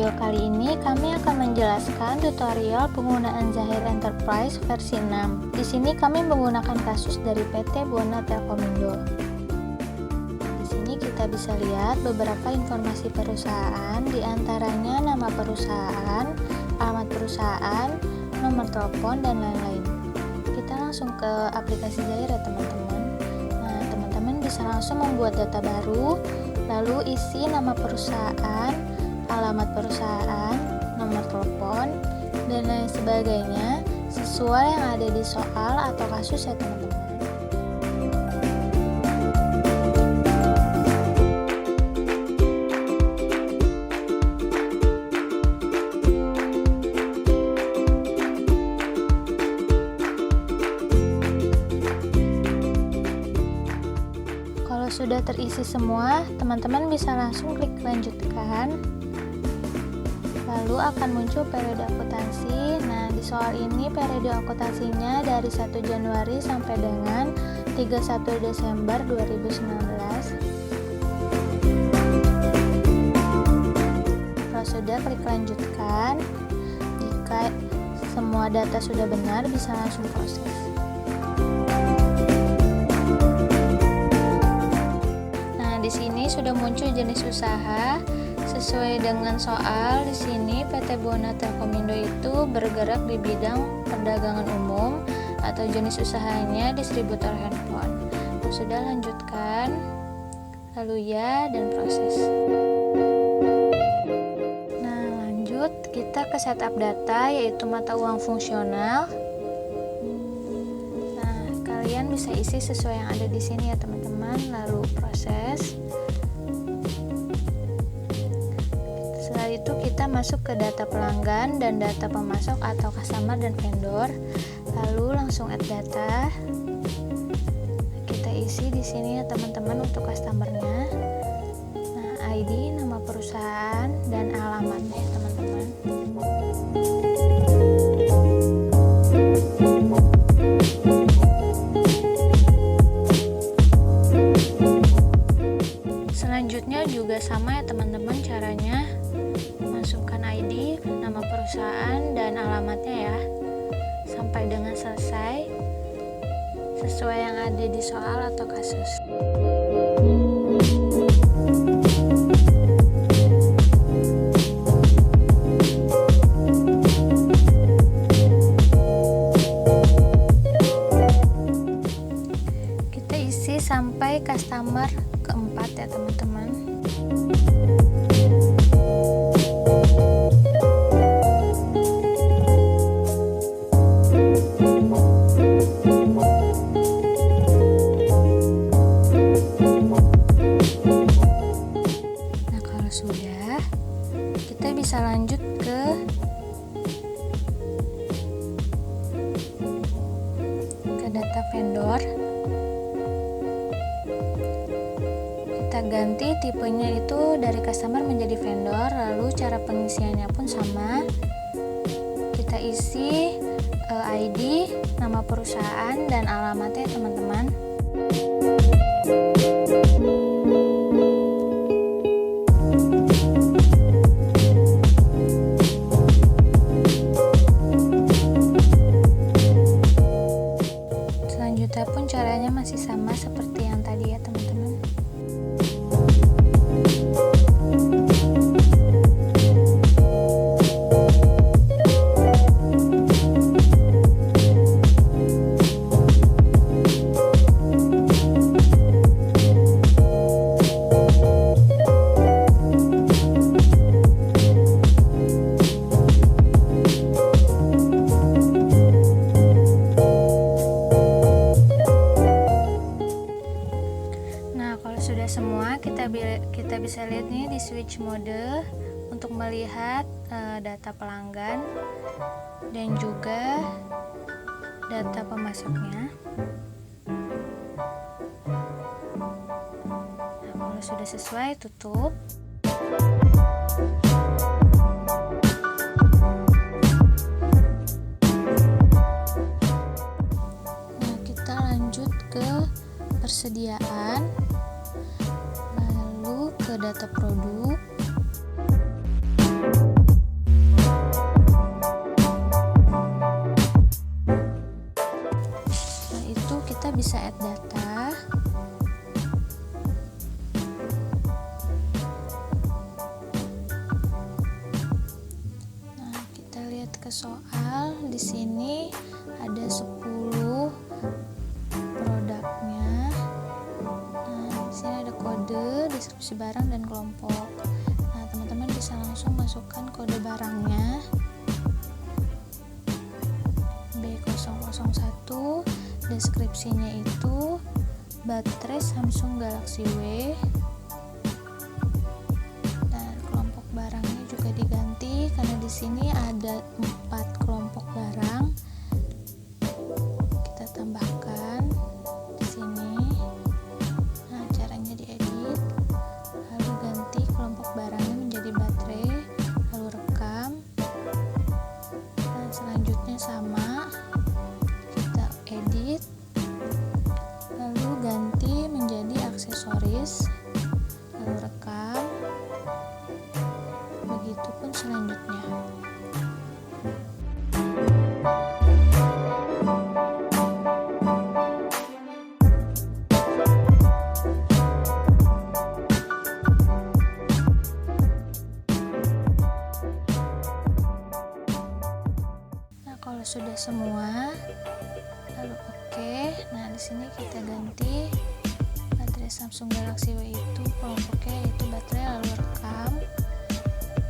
video kali ini kami akan menjelaskan tutorial penggunaan Zahir Enterprise versi 6. Di sini kami menggunakan kasus dari PT Buana Telkomindo. Di sini kita bisa lihat beberapa informasi perusahaan, di antaranya nama perusahaan, alamat perusahaan, nomor telepon, dan lain-lain. Kita langsung ke aplikasi Zahir ya teman-teman. Nah, teman-teman bisa langsung membuat data baru, lalu isi nama perusahaan, alamat perusahaan, nomor telepon, dan lain sebagainya sesuai yang ada di soal atau kasus ya teman-teman. Kalau sudah terisi semua, teman-teman bisa langsung klik lanjutkan. Lalu akan muncul periode akuntansi. Nah, di soal ini periode akuntansinya dari 1 Januari sampai dengan 31 Desember 2019. Kalau sudah, klik lanjutkan. Jika semua data sudah benar, bisa langsung proses. Nah, di sini sudah muncul jenis usaha. Sesuai dengan soal, di sini PT Buana Telkomindo itu bergerak di bidang perdagangan umum atau jenis usahanya distributor handphone. Sudah, lanjutkan, lalu ya, dan proses. Nah, lanjut kita ke setup data, yaitu mata uang fungsional. Nah, kalian bisa isi sesuai yang ada di sini ya teman-teman, lalu proses. Setelah itu kita masuk ke data pelanggan dan data pemasok atau customer dan vendor. Lalu langsung add data. Kita isi di sini ya teman-teman untuk customernya. Nah, ID, nama perusahaan, dan alamatnya ya teman-teman. Selanjutnya juga sama ya teman-teman caranya. Masukkan ID, nama perusahaan, dan alamatnya ya, sampai dengan selesai sesuai yang ada di soal atau kasus. Kita isi sampai customer keempat ya teman-teman. Sudah, kita bisa lanjut ke data vendor. Kita ganti tipenya itu dari customer menjadi vendor, lalu cara pengisiannya pun sama. Kita isi ID, nama perusahaan, dan alamatnya teman-teman. Selanjutnya pun caranya masih sama seperti yang tadi ya teman-teman. Sudah semua, kita bisa lihat nih di switch mode untuk melihat data pelanggan dan juga data pemasoknya. Nah, kalau sudah sesuai, tutup. Nah, kita lanjut ke persediaan, lalu ke data produk. kelompok. Nah, teman-teman bisa langsung masukkan kode barangnya B001. Deskripsinya itu baterai Samsung Galaxy W. Dan kelompok barangnya juga diganti karena di sini ada 4 kelompok barang. Kita tambahkan di sini. Nah, caranya diedit, lalu ganti kelompok barangnya menjadi baterai, lalu rekam. Dan selanjutnya sama, kita edit, lalu ganti menjadi aksesoris, lalu rekam. Begitupun selanjutnya. Kalau sudah semua, lalu oke. Nah, di sini kita ganti baterai Samsung Galaxy W itu kelompoknya yaitu baterai, lalu rekam.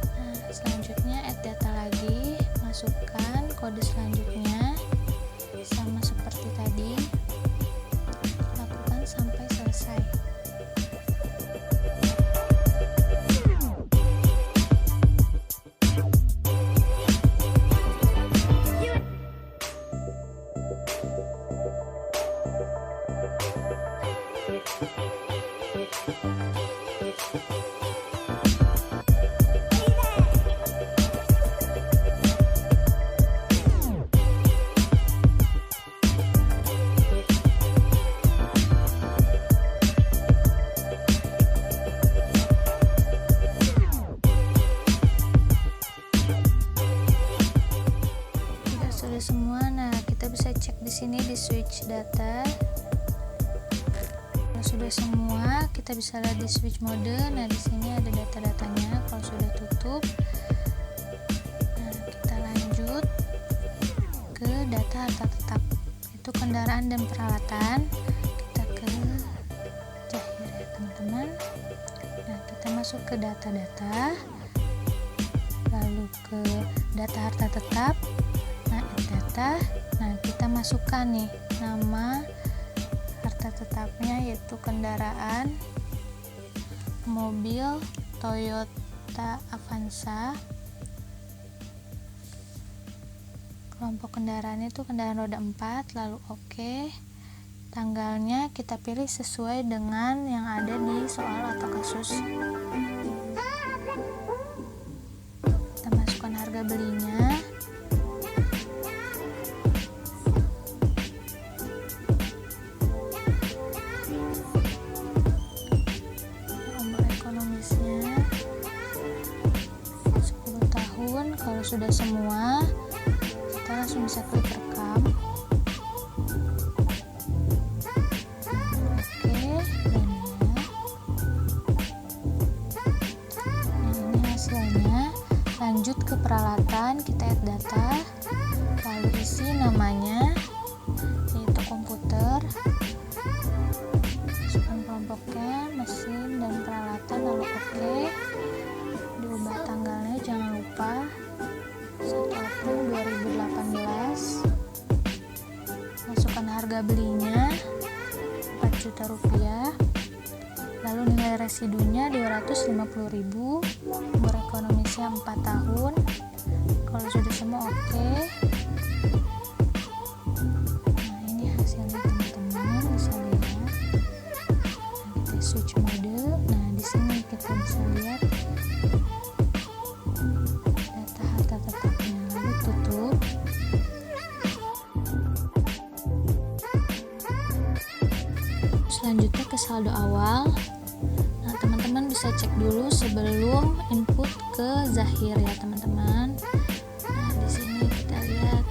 Nah, selanjutnya add data lagi, masukkan kode selanjutnya sama seperti tadi. Lakukan sampai selesai. Sudah semua. Nah, kita bisa cek di sini di switch data. Kalau sudah semua, kita bisa lihat di switch mode. Nah, di sini ada data-datanya. Kalau sudah tutup, nah, kita lanjut ke data harta tetap. Itu kendaraan dan peralatan. Kita ke Zahir ya, teman-teman. Nah, kita masuk ke data-data, lalu ke data harta tetap. Nah, data. Nah, kita masukkan nih nama harta tetapnya yaitu kendaraan mobil Toyota Avanza. Kelompok kendaraan itu kendaraan roda 4, lalu oke. Tanggalnya kita pilih sesuai dengan yang ada di soal atau kasus. Kita masukkan harga belinya. Kalau sudah semua, kita langsung bisa klik rekam. Oke, dan nah, ini hasilnya. Lanjut ke peralatan, kita add data, lalu isi namanya yaitu komputer, masukkan kelompoknya, mesin dan peralatan, lalu oke. Diubah tanggalnya, jangan lupa 1 April 2018. Masukkan harga belinya 4 juta rupiah, lalu nilai residunya 250.000, umur ekonomisnya 4 tahun. Kalau sudah semua oke. Nah, ini hasilnya teman-teman bisa lihat. Nah, kita switch mode. Nah, di sini kita bisa lihat data harta tetapnya, lalu tutup. Selanjutnya ke saldo awal. Nah, teman-teman bisa cek dulu sebelum input ke Zahir ya, teman-teman. Nah, di sini kita lihat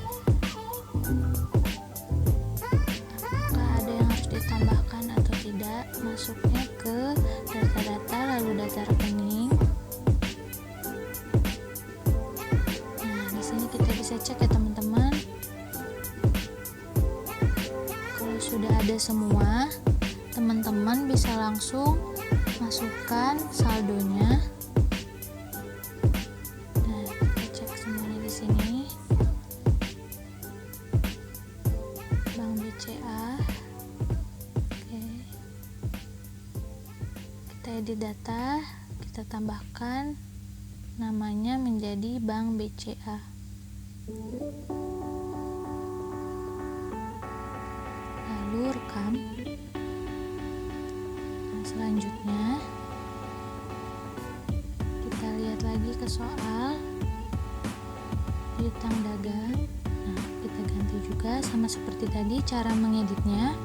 apakah ada yang harus ditambahkan atau tidak. Masuknya ke data-data, lalu data rekening. Nah, di sini kita bisa cek ya, teman-teman. Kalau sudah ada semua, teman-teman bisa langsung masukkan saldonya. edit data, kita tambahkan namanya menjadi Bank BCA. Lalu rekam. Nah, selanjutnya kita lihat lagi ke soal piutang dagang. Nah, kita ganti juga sama seperti tadi cara mengeditnya.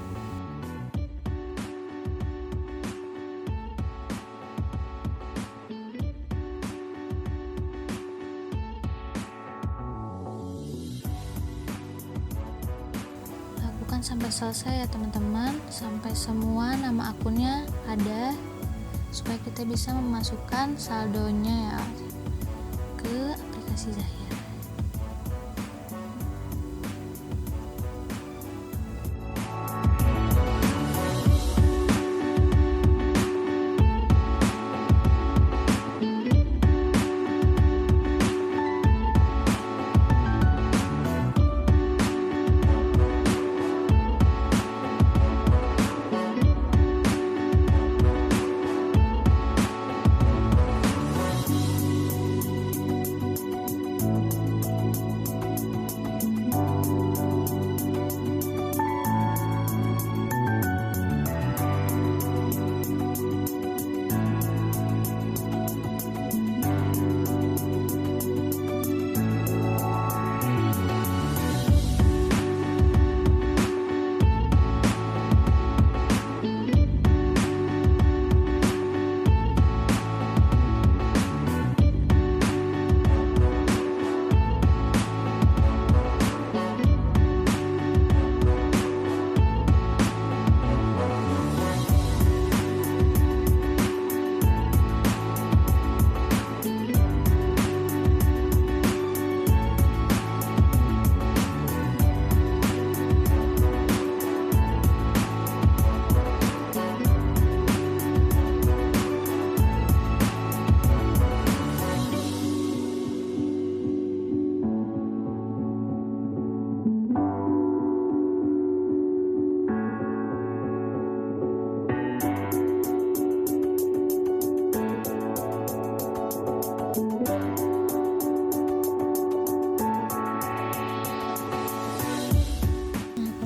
Lakukan sampai selesai ya teman-teman, sampai semua nama akunnya ada, supaya kita bisa memasukkan saldonya ya ke aplikasi Zahir.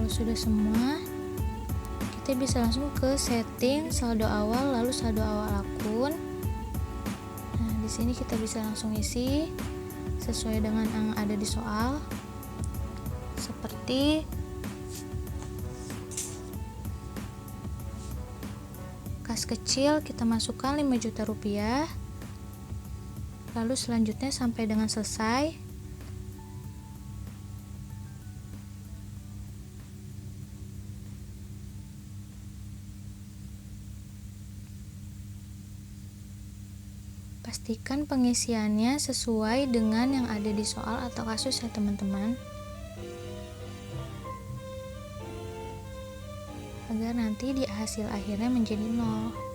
Sudah semua, kita bisa langsung ke setting saldo awal, lalu saldo awal akun. Nah, di sini kita bisa langsung isi sesuai dengan yang ada di soal. Seperti kas kecil kita masukkan 5 juta rupiah. Lalu selanjutnya sampai dengan selesai. Pastikan pengisiannya sesuai dengan yang ada di soal atau kasus ya teman-teman, agar nanti di hasil akhirnya menjadi 0.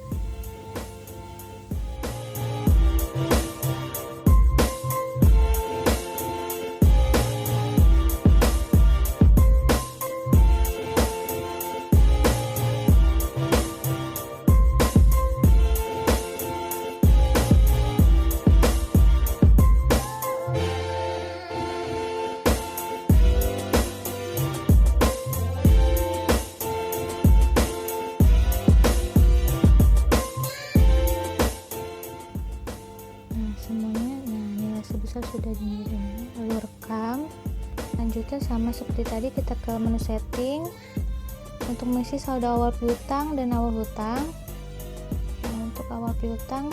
Sudah dinilai, lalu rekam. Selanjutnya sama seperti tadi, kita ke menu setting untuk mengisi saldo awal piutang dan awal hutang. Nah, untuk awal piutang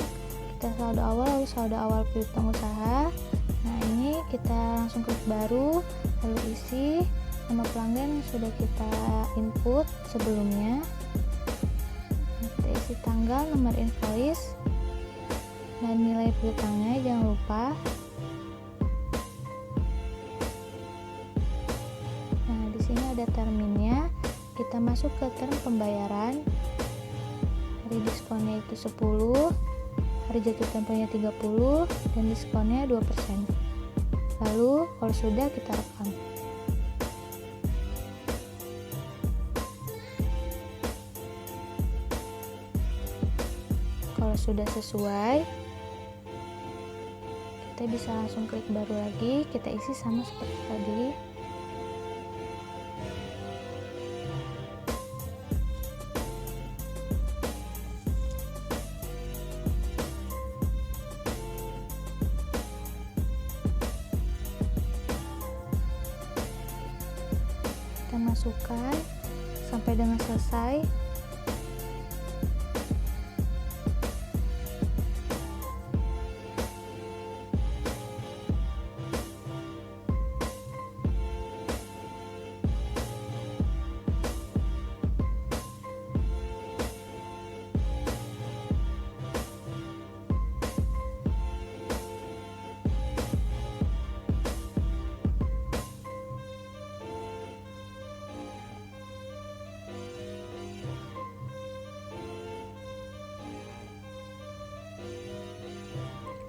kita saldo awal, lalu saldo awal piutang usaha. Nah, ini kita langsung klik baru, lalu isi nama pelanggan yang sudah kita input sebelumnya. Kita isi tanggal, nomor invoice, dan nilai piutangnya jangan lupa. Ada terminnya, kita masuk ke term pembayaran. Hari diskonnya itu 10, hari jatuh temponya 30, dan diskonnya 2%. Lalu kalau sudah, kita rekam. Kalau sudah sesuai, kita bisa langsung klik baru lagi, kita isi sama seperti tadi. Kita masukkan sampai dengan selesai.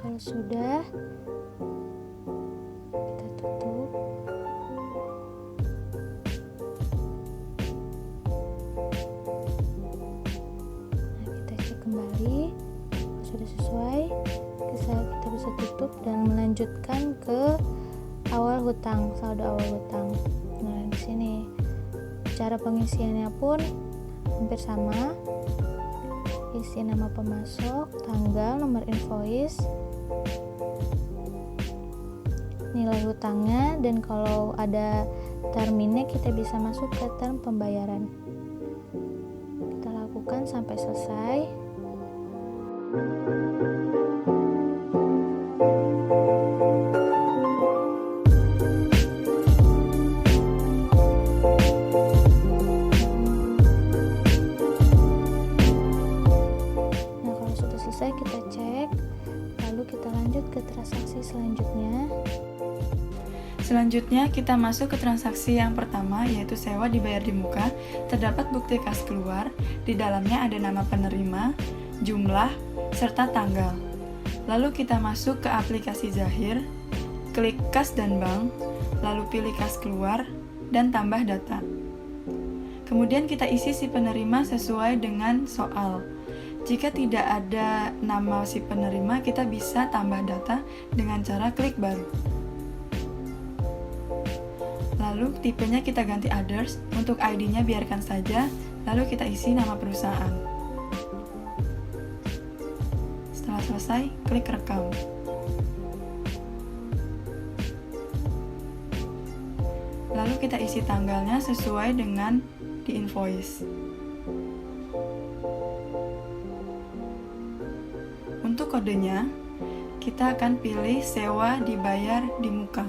Kalau sudah, kita tutup. Nah, kita cek kembali. Kalau sudah sesuai, kita bisa tutup dan melanjutkan ke awal hutang, saldo awal hutang. Nah, di sini cara pengisiannya pun hampir sama. Isi nama pemasok, tanggal, nomor invoice, nilai hutangnya, dan kalau ada terminnya kita bisa masuk ke term pembayaran. Kita lakukan sampai selesai. Nah, kalau sudah selesai kita cek, lalu kita lanjut ke transaksi selanjutnya. Selanjutnya kita masuk ke transaksi yang pertama, yaitu sewa dibayar di muka. Terdapat bukti kas keluar, di dalamnya ada nama penerima, jumlah, serta tanggal. Lalu kita masuk ke aplikasi Zahir, klik kas dan bank, lalu pilih kas keluar, dan tambah data. Kemudian kita isi si penerima sesuai dengan soal. Jika tidak ada nama si penerima, kita bisa tambah data dengan cara klik baru. Lalu tipenya kita ganti others, untuk ID-nya biarkan saja, lalu kita isi nama perusahaan. Setelah selesai, klik rekam. Lalu kita isi tanggalnya sesuai dengan di invoice. Untuk kodenya, kita akan pilih sewa dibayar di muka.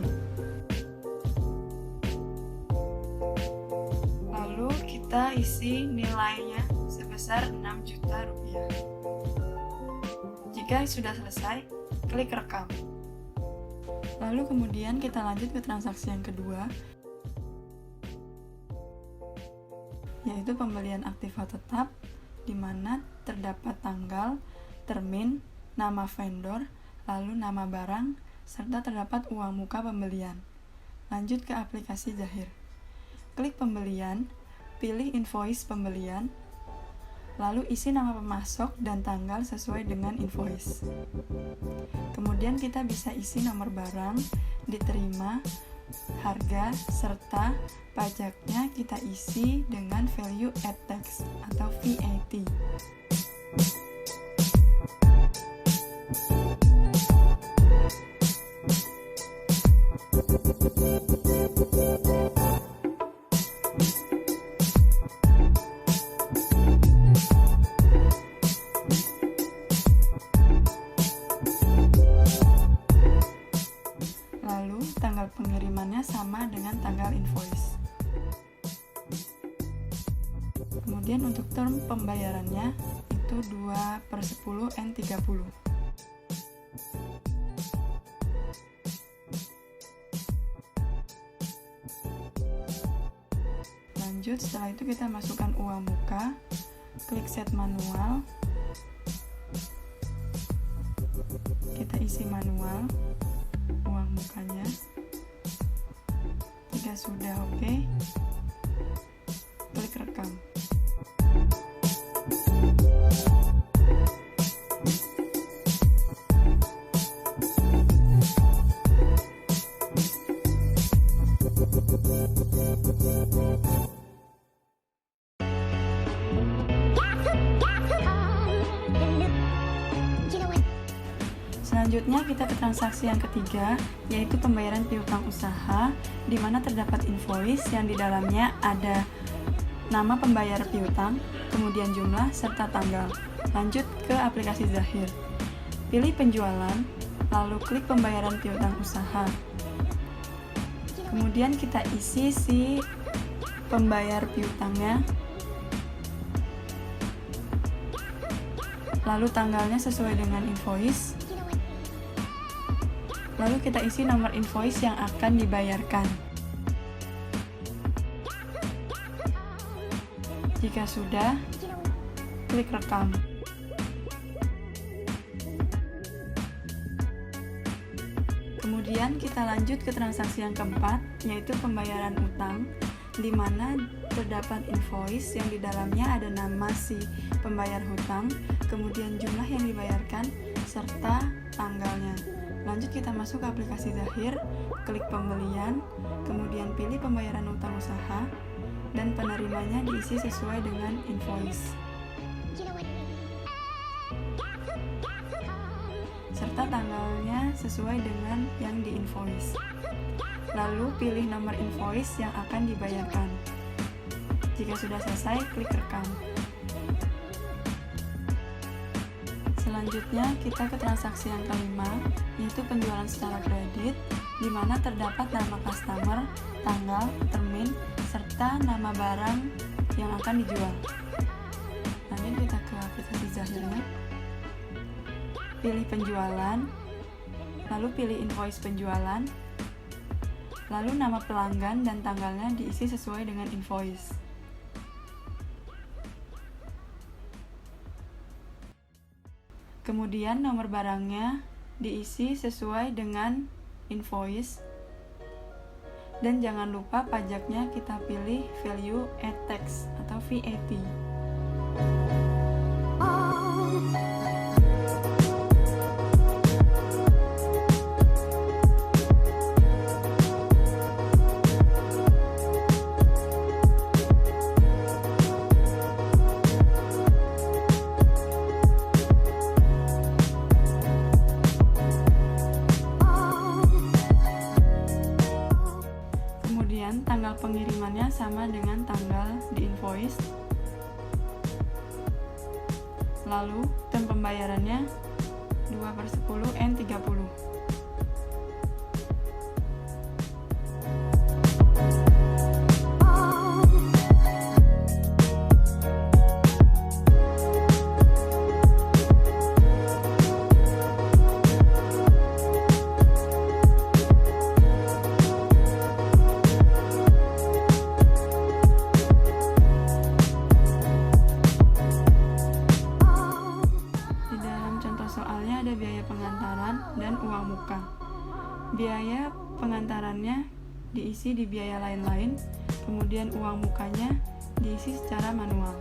Kita isi nilainya sebesar 6 juta rupiah. Jika sudah selesai, klik rekam. Lalu kemudian kita lanjut ke transaksi yang kedua, yaitu pembelian aktiva tetap, di mana terdapat tanggal, termin, nama vendor, lalu nama barang, serta terdapat uang muka pembelian. Lanjut ke aplikasi Zahir. Klik pembelian, pilih invoice pembelian, lalu isi nama pemasok dan tanggal sesuai dengan invoice. Kemudian kita bisa isi nomor barang, diterima, harga, serta pajaknya kita isi dengan value add tax atau VAT. Tanggal pengirimannya sama dengan tanggal invoice. Kemudian untuk term pembayarannya itu 2/10/30. Lanjut, setelah itu kita masukkan uang muka, klik set manual, kita isi manual uang mukanya. Jika sudah oke, klik rekam. Selanjutnya kita ke transaksi yang ketiga, yaitu pembayaran piutang usaha, di mana terdapat invoice yang di dalamnya ada nama pembayar piutang, kemudian jumlah, serta tanggal. Lanjut ke aplikasi Zahir. Pilih penjualan, lalu klik pembayaran piutang usaha. Kemudian kita isi si pembayar piutangnya, lalu tanggalnya sesuai dengan invoice, lalu kita isi nomor invoice yang akan dibayarkan. Jika sudah, klik rekam. Kemudian kita lanjut ke transaksi yang keempat, yaitu pembayaran utang, di mana terdapat invoice yang di dalamnya ada nama si pembayar hutang, kemudian jumlah yang dibayarkan, serta tanggalnya. Lanjut kita masuk ke aplikasi Zahir, klik pembelian, kemudian pilih pembayaran utang usaha, dan penerimanya diisi sesuai dengan invoice, serta tanggalnya sesuai dengan yang di invoice. Lalu pilih nomor invoice yang akan dibayarkan. Jika sudah selesai, klik rekam. Selanjutnya kita ke transaksi yang kelima, yaitu penjualan secara kredit, di mana terdapat nama customer, tanggal, termin, serta nama barang yang akan dijual. Lanjut kita ke aplikasi Zahirnya. Pilih penjualan, lalu pilih invoice penjualan, lalu nama pelanggan dan tanggalnya diisi sesuai dengan invoice. Kemudian nomor barangnya diisi sesuai dengan invoice, dan jangan lupa pajaknya kita pilih value add tax atau VAT. Tanggal pengirimannya sama dengan tanggal di invoice, lalu term pembayarannya 2/10/30. Soalnya ada biaya pengantaran dan uang muka. Biaya pengantarannya diisi di biaya lain-lain, kemudian uang mukanya diisi secara manual.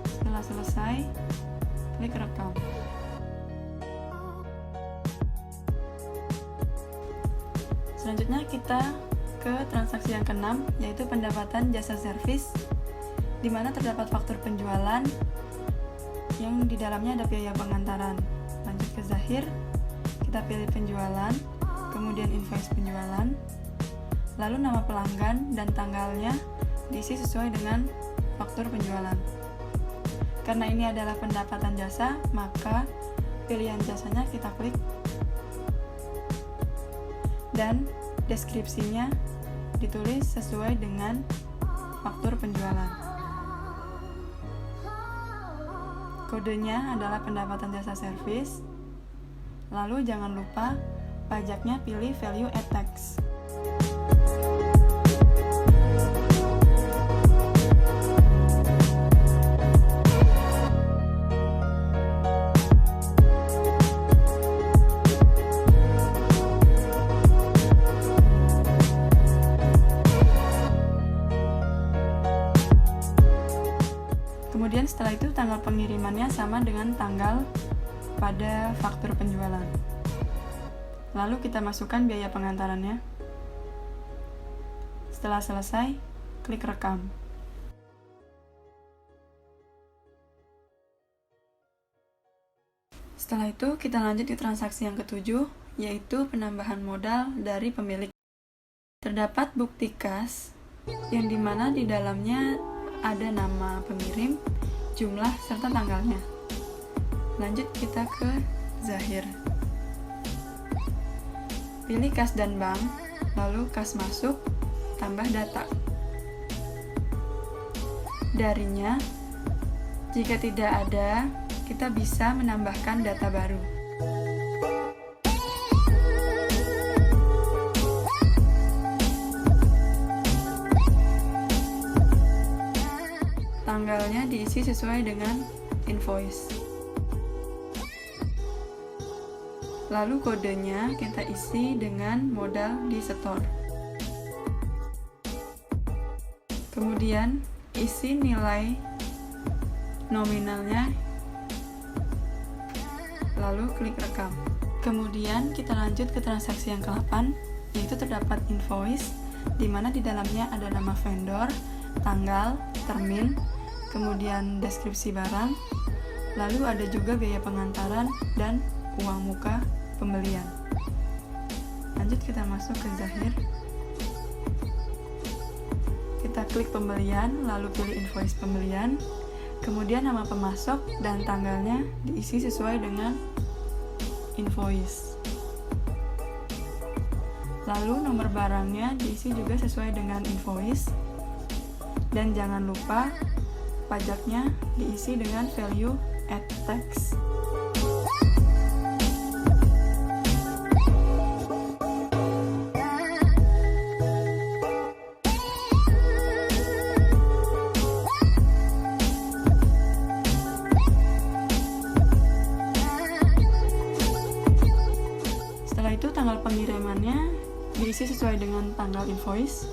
Setelah selesai, klik rekam. Selanjutnya kita ke transaksi yang keenam, yaitu pendapatan jasa servis, di mana terdapat faktur penjualan yang di dalamnya ada biaya pengantaran. Lanjut ke Zahir, kita pilih penjualan, kemudian invoice penjualan, lalu nama pelanggan dan tanggalnya diisi sesuai dengan faktur penjualan. Karena ini adalah pendapatan jasa, maka pilihan jasanya kita klik, dan deskripsinya ditulis sesuai dengan faktur penjualan. Kodenya adalah pendapatan jasa servis. Lalu jangan lupa pajaknya pilih value add tax. Kemudian setelah itu tanggal pengirimannya sama dengan tanggal pada faktur penjualan. Lalu kita masukkan biaya pengantarannya. Setelah selesai, klik rekam. Setelah itu, kita lanjut di transaksi yang ketujuh, yaitu penambahan modal dari pemilik. Terdapat bukti kas, yang dimana di dalamnya ada nama pengirim, jumlah, serta tanggalnya. Lanjut kita ke Zahir. Pilih kas dan bank, lalu kas masuk, tambah data. Darinya, jika tidak ada, kita bisa menambahkan data baru. Tanggalnya diisi sesuai dengan invoice. Lalu kodenya kita isi dengan modal di store. Kemudian isi nilai nominalnya, lalu klik rekam. Kemudian kita lanjut ke transaksi yang ke-8, yaitu terdapat invoice, di mana di dalamnya ada nama vendor, tanggal, termin, kemudian deskripsi barang, lalu ada juga biaya pengantaran dan uang muka pembelian. Lanjut kita masuk ke Zahir. Kita klik pembelian, lalu pilih invoice pembelian, kemudian nama pemasok dan tanggalnya diisi sesuai dengan invoice. Lalu nomor barangnya diisi juga sesuai dengan invoice. Dan jangan lupa pajaknya diisi dengan value add tax. Setelah itu tanggal pengirimannya diisi sesuai dengan tanggal invoice.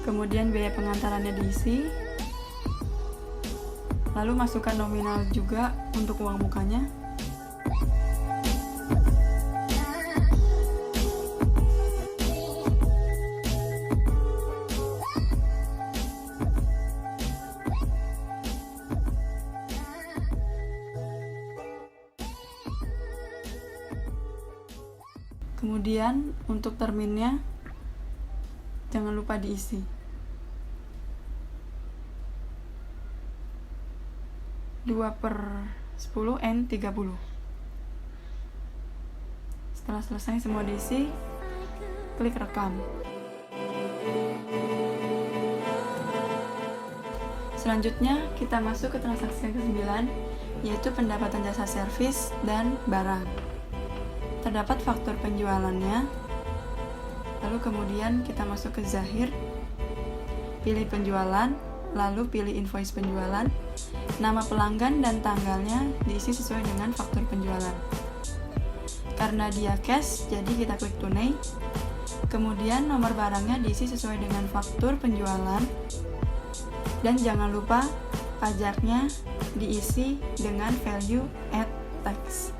Kemudian biaya pengantarannya diisi. Lalu masukkan nominal juga untuk uang mukanya. Kemudian untuk terminnya jangan lupa diisi. 2/10 N30. Setelah selesai semua diisi, klik rekam. Selanjutnya kita masuk ke transaksi yang ke-9, yaitu pendapatan jasa servis dan barang. Terdapat faktur penjualannya, lalu kemudian kita masuk ke Zahir, pilih penjualan, lalu pilih invoice penjualan, nama pelanggan dan tanggalnya diisi sesuai dengan faktur penjualan. Karena dia cash, jadi kita klik tunai. Kemudian nomor barangnya diisi sesuai dengan faktur penjualan, dan jangan lupa pajaknya diisi dengan value add tax.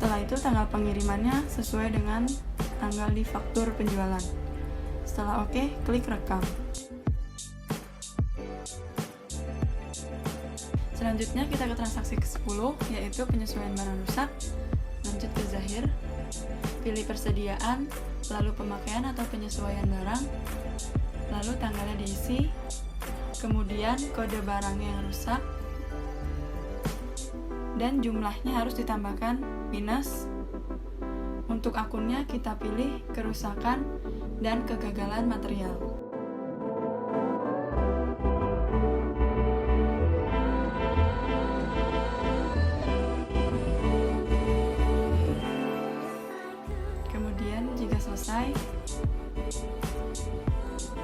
Setelah itu tanggal pengirimannya sesuai dengan tanggal di faktur penjualan. Setelah oke, klik rekam. Selanjutnya kita ke transaksi ke-10, yaitu penyesuaian barang rusak. Lanjut ke Zahir, pilih persediaan, lalu pemakaian atau penyesuaian barang, lalu tanggalnya diisi, kemudian kode barangnya yang rusak, dan jumlahnya harus ditambahkan minus. Untuk akunnya kita pilih kerusakan dan kegagalan material. Kemudian jika selesai,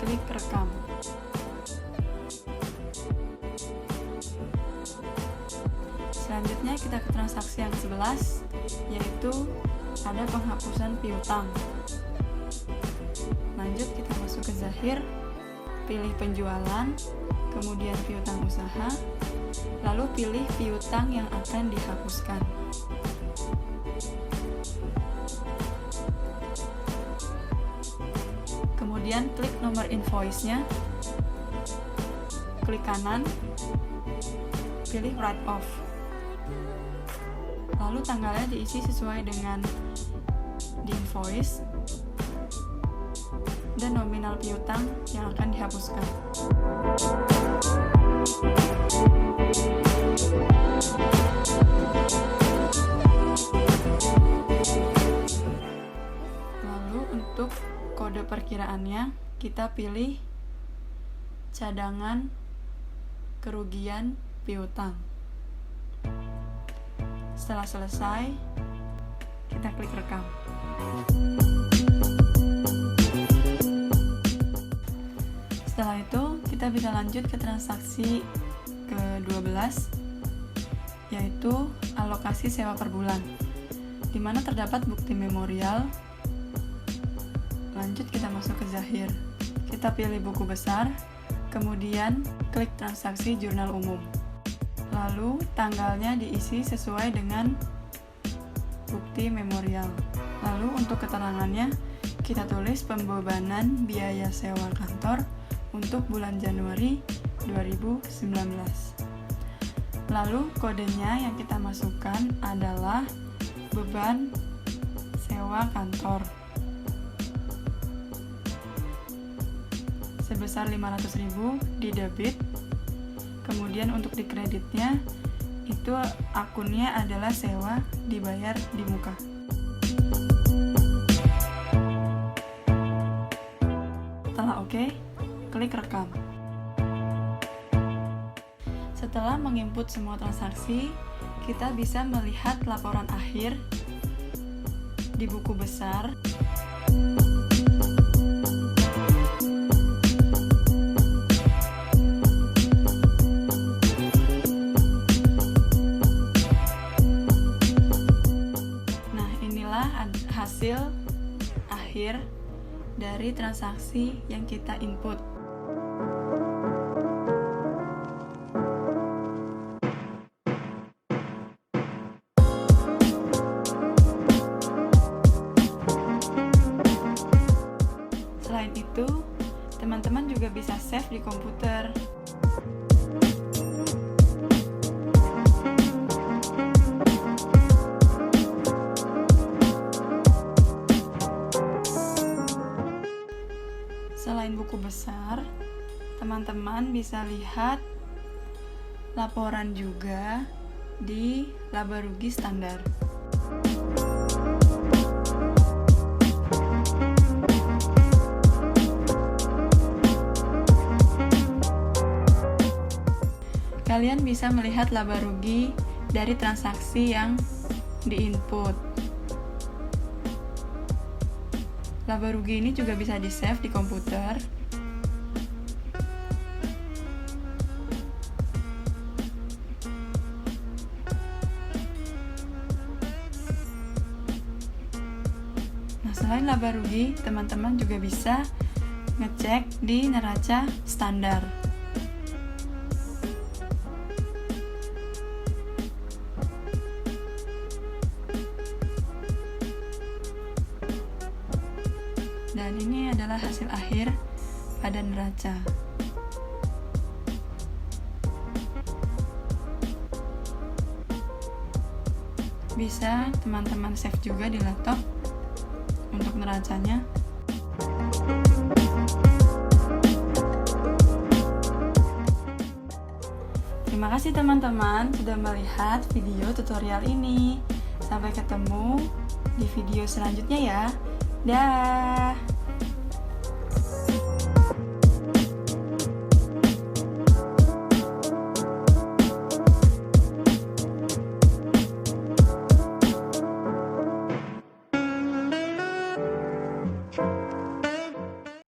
klik rekam. Selanjutnya kita ke transaksi yang ke-11, yaitu ada penghapusan piutang. Lanjut kita masuk ke zahir, pilih penjualan, kemudian piutang usaha, lalu pilih piutang yang akan dihapuskan. Kemudian klik nomor invoice-nya, klik kanan, pilih write off. Lalu tanggalnya diisi sesuai dengan di invoice dan nominal piutang yang akan dihapuskan. Lalu untuk kode perkiraannya, kita pilih cadangan kerugian piutang. Setelah selesai, kita klik rekam. Setelah itu, kita bisa lanjut ke transaksi ke-12, yaitu alokasi sewa per bulan, di mana terdapat bukti memorial. Lanjut kita masuk ke zahir. Kita pilih buku besar, kemudian klik transaksi jurnal umum. Lalu tanggalnya diisi sesuai dengan bukti memorial. Lalu untuk keterangannya, kita tulis pembebanan biaya sewa kantor untuk bulan Januari 2019. Lalu kodenya yang kita masukkan adalah beban sewa kantor sebesar 500.000 di debit. Kemudian untuk di kreditnya itu akunnya adalah sewa dibayar di muka. Setelah oke, klik rekam. Setelah menginput semua transaksi, kita bisa melihat laporan akhir di buku besar. Nah, inilah hasil akhir dari transaksi yang kita input. Selain itu, teman-teman juga bisa save di komputer. Selain buku besar, teman-teman bisa lihat laporan juga di laba rugi standar. Kalian bisa melihat laba rugi dari transaksi yang diinput. Laba rugi ini juga bisa di-save di komputer. Nah, selain laba rugi, teman-teman juga bisa ngecek di neraca standar. Dan ini adalah hasil akhir pada neraca. Bisa teman-teman save juga di laptop untuk neracanya. Terima kasih teman-teman sudah melihat video tutorial ini. Sampai ketemu di video selanjutnya ya. Dah.